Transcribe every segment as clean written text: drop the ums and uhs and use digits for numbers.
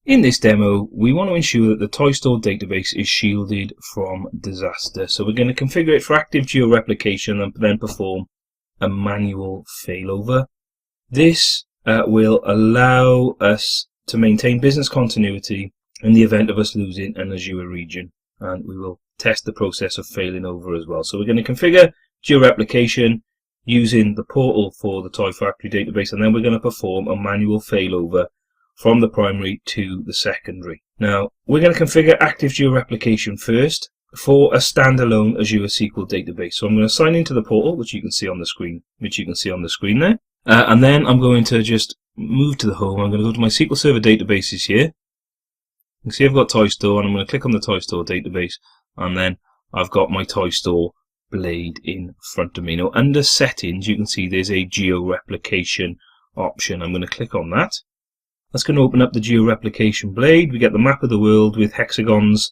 In this demo, we want to ensure that the toy store database is shielded from disaster. So we're going to configure it for active geo-replication and then perform a manual failover. This will allow us to maintain business continuity in the event of us losing an Azure region. And we will test the process of failing over as well. So we're going to configure geo-replication using the portal for the Toy Factory database, and then we're going to perform a manual failover from the primary to the secondary. Now, we're going to configure active geo-replication first for a standalone Azure SQL database. So I'm going to sign into the portal, which you can see on the screen, there. And then I'm going to just move to the home. I'm going to go to my SQL Server databases here. You can see I've got Toy Store, and I'm going to click on the Toy Store database, and then I've got my Toy Store blade in front of me. Now, under settings, you can see there's a geo-replication option. I'm going to click on that. That's going to open up the geo-replication blade. We get the map of the world with hexagons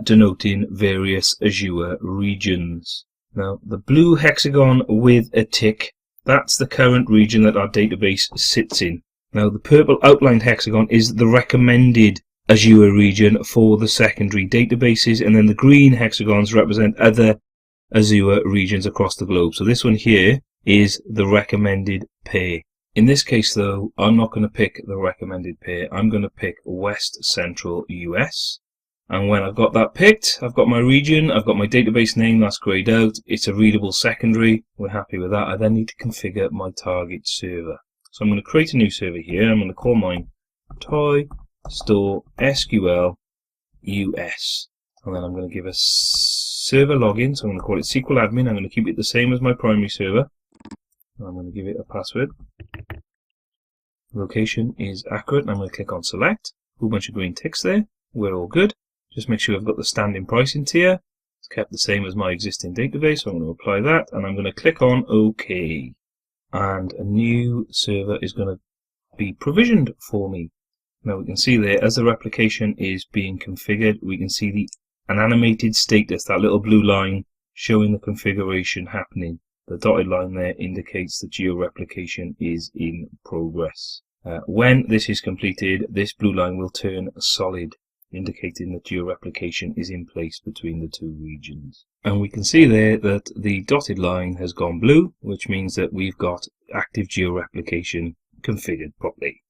denoting various Azure regions. Now, the blue hexagon with a tick, that's the current region that our database sits in. Now, the purple outlined hexagon is the recommended Azure region for the secondary databases, and then the green hexagons represent other Azure regions across the globe. So this one here is the recommended pair. In this case though, I'm not going to pick the recommended pair. I'm going to pick West Central US. And when I've got that picked, I've got my region, I've got my database name, that's grayed out. It's a readable secondary. We're happy with that. I then need to configure my target server. So I'm going to create a new server here. I'm going to call mine Toy Store SQL US. And then I'm going to give a server login. So I'm going to call it SQL admin. I'm going to keep it the same as my primary server. I'm going to give it a password. Location is accurate. I'm going to click on select. A whole bunch of green ticks there. We're all good. Just make sure I've got the standing pricing tier. It's kept the same as my existing database. So I'm going to apply that, and I'm going to click on OK. And a new server is going to be provisioned for me. Now we can see there, as the replication is being configured, we can see an animated status, that little blue line showing the configuration happening. The dotted line there indicates that geo-replication is in progress. When this is completed, this blue line will turn solid, indicating that geo-replication is in place between the two regions. And we can see there that the dotted line has gone blue, which means that we've got active geo-replication configured properly.